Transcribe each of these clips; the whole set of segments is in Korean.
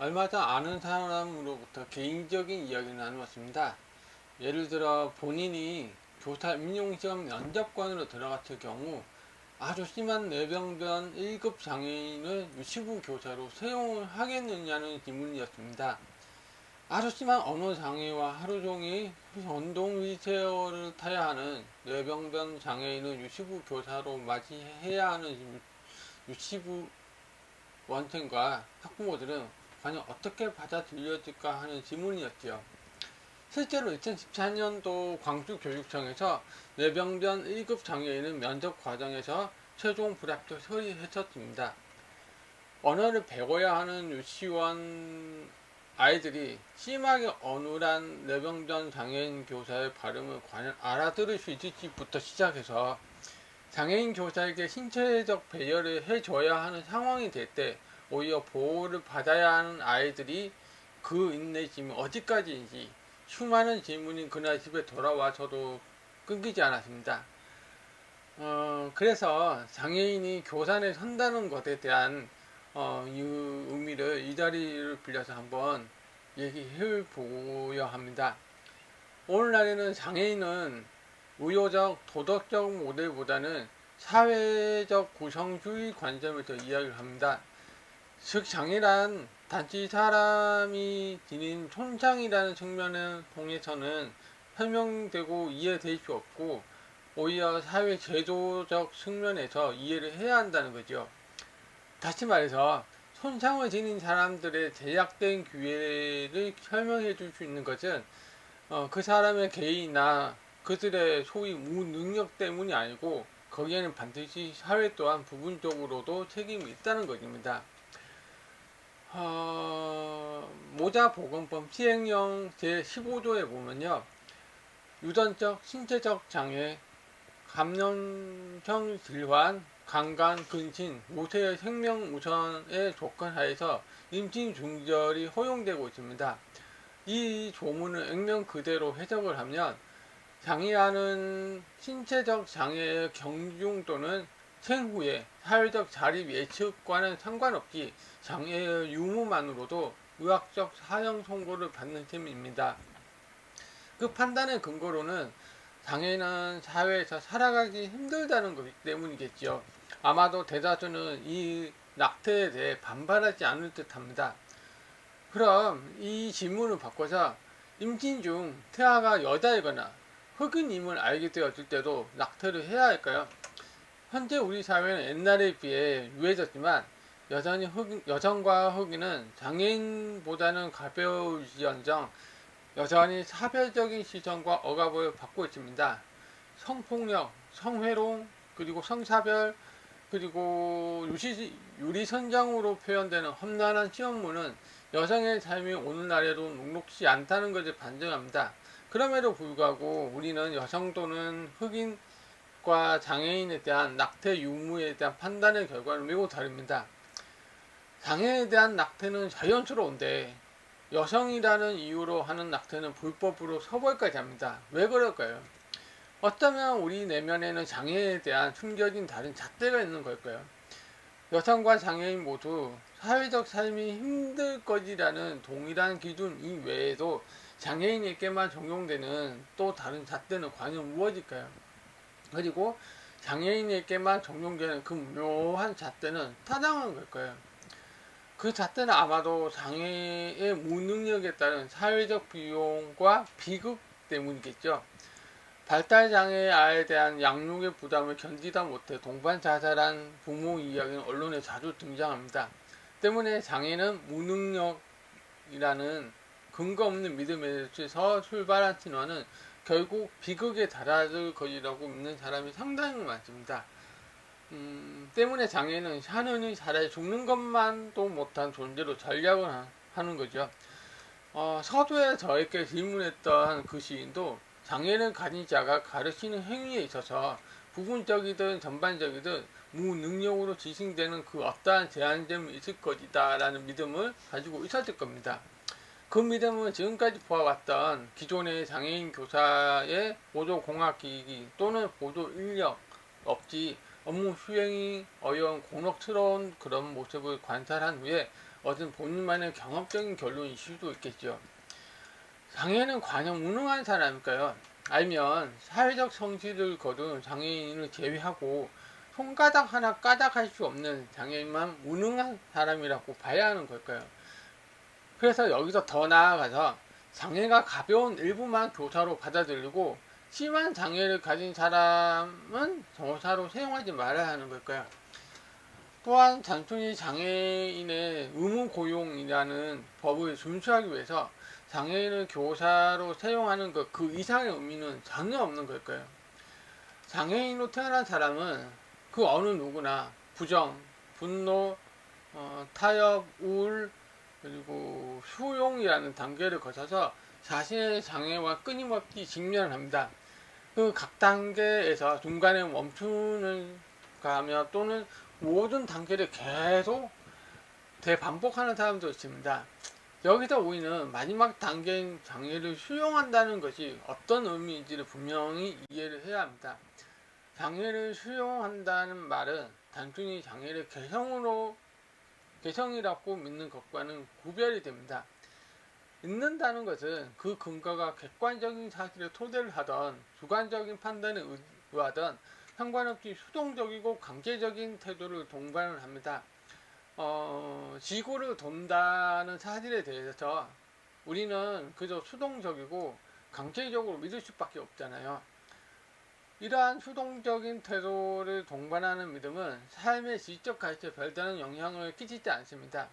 얼마 전 아는 사람으로부터 개인적인 이야기를 나누었습니다. 예를 들어 본인이 교사 임용시험 면접관으로 들어갔을 경우 아주 심한 뇌병변 1급 장애인을 유치부 교사로 채용을 하겠느냐는 질문이었습니다. 아주 심한 언어 장애와 하루 종일 전동 휠체어를 타야 하는 뇌병변 장애인을 유치부 교사로 맞이해야 하는 유치부 원생과 학부모들은 과연 어떻게 받아들여질까 하는 질문이었지요. 실제로 2014년도 광주교육청에서 뇌병변 1급 장애인은 면접 과정에서 최종 불합격 처리했었습니다. 언어를 배워야 하는 유치원 아이들이 심하게 어눌한 뇌병변 장애인 교사의 발음을 과연 알아들을 수 있을지부터 시작해서 장애인 교사에게 신체적 배려를 해줘야 하는 상황이 될 때 오히려 보호를 받아야 하는 아이들이 그 인내심이 어디까지인지 수많은 질문이 그날 집에 돌아와서도 끊기지 않았습니다. 그래서 장애인이 교산에 선다는 것에 대한 이 의미를 이 자리를 빌려서 한번 얘기해 보려 합니다. 오늘날에는 장애인은 의료적, 도덕적 모델보다는 사회적 구성주의 관점에서 이야기를 합니다. 즉 장애란 단지 사람이 지닌 손상이라는 측면을 통해서는 설명되고 이해될 수 없고 오히려 사회 제도적 측면에서 이해를 해야 한다는 거죠. 다시 말해서 손상을 지닌 사람들의 제약된 기회를 설명해 줄 수 있는 것은 그 사람의 개인이나 그들의 소위 무능력 때문이 아니고 거기에는 반드시 사회 또한 부분적으로도 책임이 있다는 것입니다. 모자보건법 시행령 제15조에 보면요. 유전적, 신체적 장애, 감염성 질환, 강간, 근신, 모세의 생명 우선의 조건 하에서 임신 중절이 허용되고 있습니다. 이 조문을 액면 그대로 해석을 하면 장애하는 신체적 장애의 경중 또는 생후에 사회적 자립 예측과는 상관없이 장애의 유무만으로도 의학적 사형 선고를 받는 셈입니다. 그 판단의 근거로는 장애인은 사회에서 살아가기 힘들다는 것이기 때문이겠죠. 아마도 대다수는 이 낙태에 대해 반발하지 않을 듯 합니다. 그럼 이 질문을 바꿔서 임신 중 태아가 여자이거나 흑인임을 알게 되었을 때도 낙태를 해야 할까요? 현재 우리 사회는 옛날에 비해 유해졌지만 여전히 여성과 흑인은 장애인보다는 가벼울지언정 여전히 사별적인 시선과 억압을 받고 있습니다. 성폭력, 성희롱, 그리고 성차별, 그리고 유리선장으로 표현되는 험난한 시험문은 여성의 삶이 오늘날에도 녹록지 않다는 것을 반증합니다. 그럼에도 불구하고 우리는 여성 또는 흑인과 장애인에 대한 낙태 유무에 대한 판단의 결과는 매우 다릅니다. 장애에 대한 낙태는 자연스러운데 여성이라는 이유로 하는 낙태는 불법으로 처벌까지 합니다. 왜 그럴까요? 어쩌면 우리 내면에는 장애에 대한 숨겨진 다른 잣대가 있는 걸까요? 여성과 장애인 모두 사회적 삶이 힘들 것이라는 동일한 기준 이외에도 장애인에게만 적용되는 또 다른 잣대는 과연 무엇일까요? 그리고 장애인에게만 적용되는 그 묘한 잣대는 타당한 걸까요? 그 잣대는 아마도 장애의 무능력에 따른 사회적 비용과 비극 때문이겠죠. 발달장애의 아이에 대한 양육의 부담을 견디다 못해 동반 자살한 부모 이야기는 언론에 자주 등장합니다. 때문에 장애는 무능력이라는 근거 없는 믿음에서 출발한 신화는 결국 비극에 달아들 것이라고 믿는 사람이 상당히 많습니다. 때문에 장애는 샤는이 차라리 죽는 것만도 못한 존재로 전략을 하는 거죠. 서두에 저에게 질문했던 그 시인도 장애를 가진 자가 가르치는 행위에 있어서 부분적이든 전반적이든 무능력으로 지칭되는 그 어떠한 제한점이 있을 것이다 라는 믿음을 가지고 있었을 겁니다. 그 믿음은 지금까지 보아왔던 기존의 장애인 교사의 보조 공학 기기 또는 보조 인력 없이 업무 수행이 어려운 곤혹스러운 그런 모습을 관찰한 후에 얻은 본인만의 경험적인 결론일 수도 있겠죠. 장애인은 과연 무능한 사람일까요? 아니면 사회적 성질을 거둔 장애인을 제외하고 손가락 하나 까닥할 수 없는 장애인만 무능한 사람이라고 봐야 하는 걸까요? 그래서 여기서 더 나아가서 장애가 가벼운 일부만 교사로 받아들이고 심한 장애를 가진 사람은 교사로 사용하지 말아야 하는 걸까요? 또한 단순히 장애인의 의무 고용이라는 법을 준수하기 위해서 장애인을 교사로 사용하는 것 그 이상의 의미는 전혀 없는 걸까요? 장애인으로 태어난 사람은 그 어느 누구나 부정, 분노, 타협, 우울, 그리고 수용이라는 단계를 거쳐서 자신의 장애와 끊임없이 직면합니다. 그 각 단계에서 중간에 멈추는 가며 또는 모든 단계를 계속 대반복하는 사람도 있습니다. 여기서 우리는 마지막 단계인 장애를 수용한다는 것이 어떤 의미인지를 분명히 이해를 해야 합니다. 장애를 수용한다는 말은 단순히 장애를 개성이라고 믿는 것과는 구별이 됩니다. 믿는다는 것은 그 근거가 객관적인 사실을 토대를 하던 주관적인 판단에 의하던 상관없이 수동적이고 강제적인 태도를 동반을 합니다. 지구를 돈다는 사실에 대해서 우리는 그저 수동적이고 강제적으로 믿을 수밖에 없잖아요. 이러한 수동적인 태도를 동반하는 믿음은 삶의 질적 가치에 별다른 영향을 끼치지 않습니다.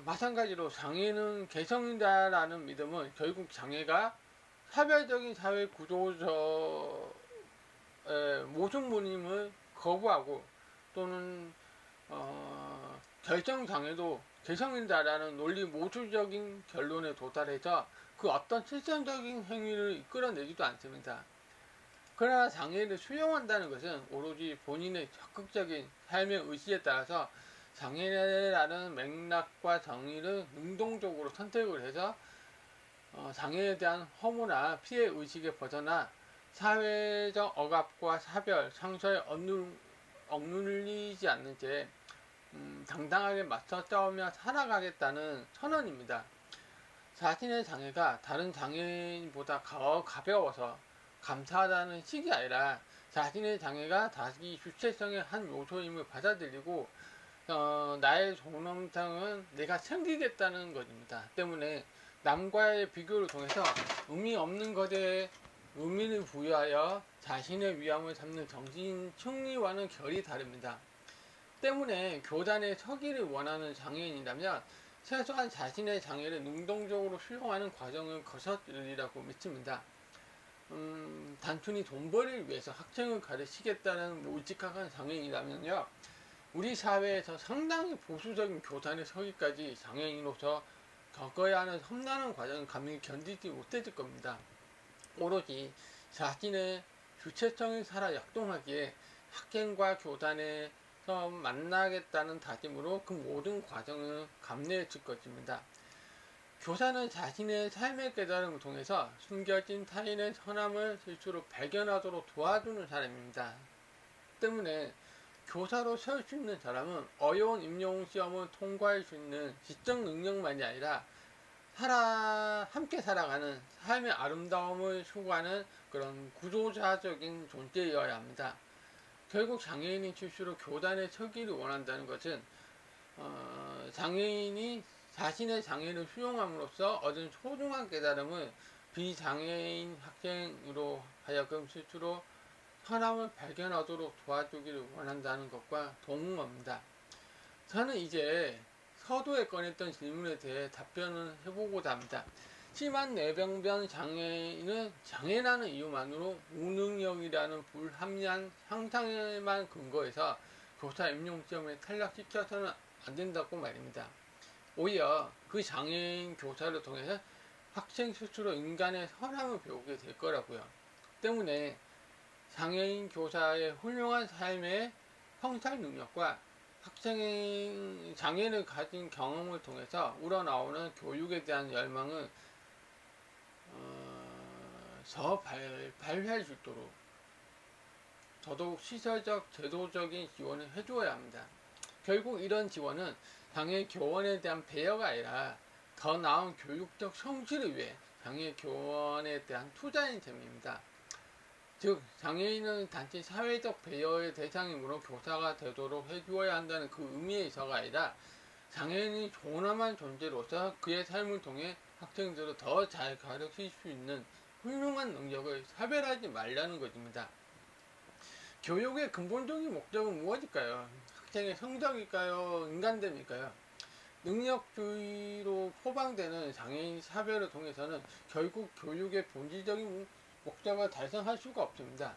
마찬가지로 장애는 개성이다라는 믿음은 결국 장애가 차별적인 사회 구조적 모순분임을 거부하고 또는 결정장애도 개성이다라는 논리 모순적인 결론에 도달해서 그 어떤 실천적인 행위를 이끌어내지도 않습니다. 그러나 장애를 수용한다는 것은 오로지 본인의 적극적인 삶의 의지에 따라서 장애라는 맥락과 정의를 능동적으로 선택을 해서 장애에 대한 허무나 피해 의식에 벗어나 사회적 억압과 사별, 상처에 억눌리지 않는 채 당당하게 맞서 싸우며 살아가겠다는 선언입니다. 자신의 장애가 다른 장애인보다 가벼워서 감사하다는 식이 아니라 자신의 장애가 자기 주체성의 한 요소임을 받아들이고 나의 존엄성은 내가 챙기겠다는 것입니다. 때문에 남과의 비교를 통해서 의미 없는 것에 의미를 부여하여 자신의 위함을 삼는 정신 승리와는 결이 다릅니다. 때문에 교단에 서기를 원하는 장애인이라면 최소한 자신의 장애를 능동적으로 수용하는 과정을 거쳐들이라고 믿습니다. 단순히 돈벌이를 위해서 학생을 가르치겠다는 몰직한 장애인이라면요, 우리 사회에서 상당히 보수적인 교단에 서기까지 장애인으로서 겪어야 하는 험난한 과정을 감히 견디지 못했을 겁니다. 오로지 자신의 주체성을 살아 역동하기에 학생과 교단에서 만나겠다는 다짐으로 그 모든 과정을 감내했을 것입니다. 교사는 자신의 삶의 깨달음을 통해서 숨겨진 타인의 선함을 실수로 발견하도록 도와주는 사람입니다. 때문에 교사로 설 수 있는 사람은 어려운 임용 시험을 통과할 수 있는 지적 능력만이 아니라 함께 살아가는 삶의 아름다움을 추구하는 그런 구조자적인 존재여야 합니다. 결국 장애인이 실수로 교단에 서기를 원한다는 것은 장애인이 자신의 장애를 수용함으로써 얻은 소중한 깨달음을 비장애인 학생으로 하여금 실수로 선함을 발견하도록 도와주기를 원한다는 것과 동의합니다. 저는 이제 서두에 꺼냈던 질문에 대해 답변을 해보고자 합니다. 심한 뇌병변 장애인은 장애라는 이유만으로 무능력이라는 불합리한 상상에만 근거해서 교사 임용시험에 탈락시켜서는 안 된다고 말입니다. 오히려 그 장애인 교사를 통해서 학생 스스로 인간의 선함을 배우게 될 거라고요. 때문에 장애인 교사의 훌륭한 삶의 성찰 능력과 학생의 장애를 가진 경험을 통해서 우러나오는 교육에 대한 열망을 발휘할 수 있도록 더더욱 시설적, 제도적인 지원을 해주어야 합니다. 결국 이런 지원은 장애 교원에 대한 배려가 아니라 더 나은 교육적 성취를 위해 장애 교원에 대한 투자인 셈입니다. 즉, 장애인은 단지 사회적 배려의 대상이므로 교사가 되도록 해주어야 한다는 그 의미에 있어가 아니라 장애인이 존엄한 존재로서 그의 삶을 통해 학생들을 더 잘 가르칠 수 있는 훌륭한 능력을 차별하지 말라는 것입니다. 교육의 근본적인 목적은 무엇일까요? 학생의 성적일까요? 인간됨일까요? 능력주의로 포방되는 장애인 차별을 통해서는 결국 교육의 본질적인 목적을 달성할 수가 없습니다.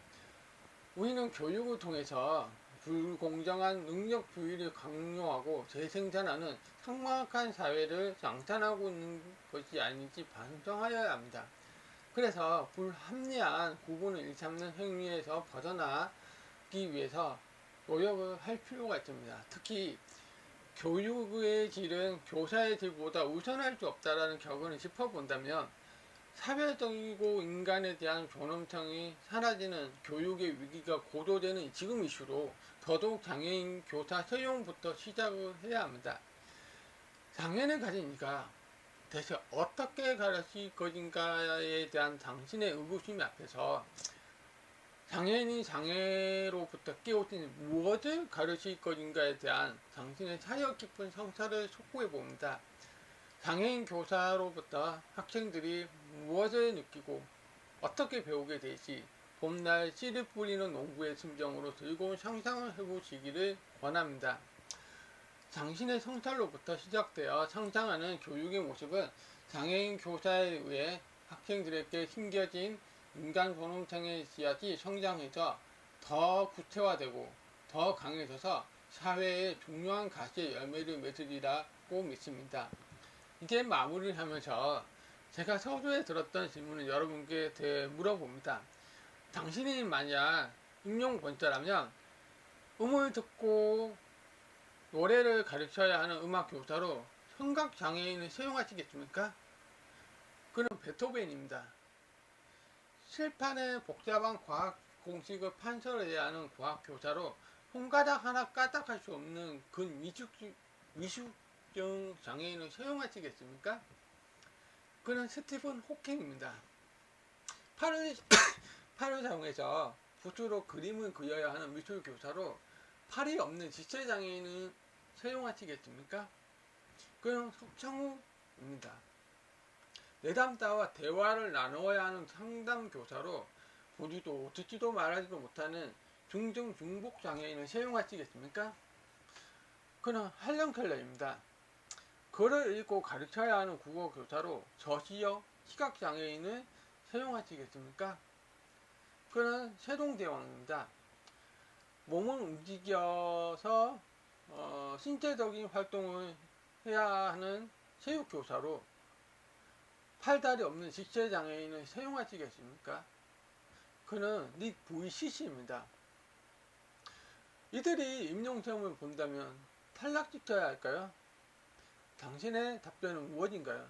우리는 교육을 통해서 불공정한 능력주의를 강요하고 재생산하는 삭막한 사회를 양산하고 있는 것이 아닌지 반성하여야 합니다. 그래서 불합리한 구분을 일삼는 행위에서 벗어나기 위해서 노력을 할 필요가 있습니다. 특히 교육의 질은 교사의 질보다 우선할 수 없다라는 격언을 짚어본다면 사회적이고 인간에 대한 존엄성이 사라지는 교육의 위기가 고조되는 지금 이슈로 더더욱 장애인 교사 채용부터 시작을 해야 합니다. 장애를 가진 이가 대체 어떻게 가르칠 것인가에 대한 당신의 의구심 앞에서 장애인이 장애로부터 깨우친 무엇을 가르칠 것인가에 대한 당신의 사려 깊은 성찰을 촉구해 봅니다. 장애인 교사로부터 학생들이 무엇을 느끼고 어떻게 배우게 될지 봄날 씨를 뿌리는 농부의 심정으로 즐거운 상상을 해보시기를 권합니다. 당신의 성찰로부터 시작되어 상상하는 교육의 모습은 장애인 교사에 의해 학생들에게 심겨진 인간 존엄성의 씨앗이 성장해서 더 구체화되고 더 강해져서 사회의 중요한 가치의 열매를 맺으리라고 믿습니다. 이제 마무리를 하면서 제가 서두에 들었던 질문을 여러분께 물어봅니다. 당신이 만약 임용권자라면 음을 듣고 노래를 가르쳐야 하는 음악 교사로 청각장애인을 채용하시겠습니까? 그는 베토벤입니다. 칠판에 복잡한 과학 공식을 판설해야 하는 과학 교사로 손가락 하나 까딱할 수 없는 미숙증 장애인을 채용하시겠습니까? 그는 스티븐 호킹입니다. 팔을 사용해서 붓으로 그림을 그려야 하는 미술 교사로 팔이 없는 지체장애인을 채용하시겠습니까? 그는 석창우입니다. 내담자와 대화를 나누어야 하는 상담 교사로 보지도 듣지도 말하지도 못하는 중증 중복 장애인을 채용하시겠습니까? 그는 할런 켈러입니다. 글을 읽고 가르쳐야 하는 국어 교사로 저시력 시각 장애인을 채용하시겠습니까? 그는 세동대왕입니다. 몸을 움직여서 신체적인 활동을 해야 하는 체육교사로 팔다리 없는 지체장애인을 채용하시겠습니까? 그는 닉 VCC입니다. 이들이 임용시험을 본다면 탈락시켜야 할까요? 당신의 답변은 무엇인가요?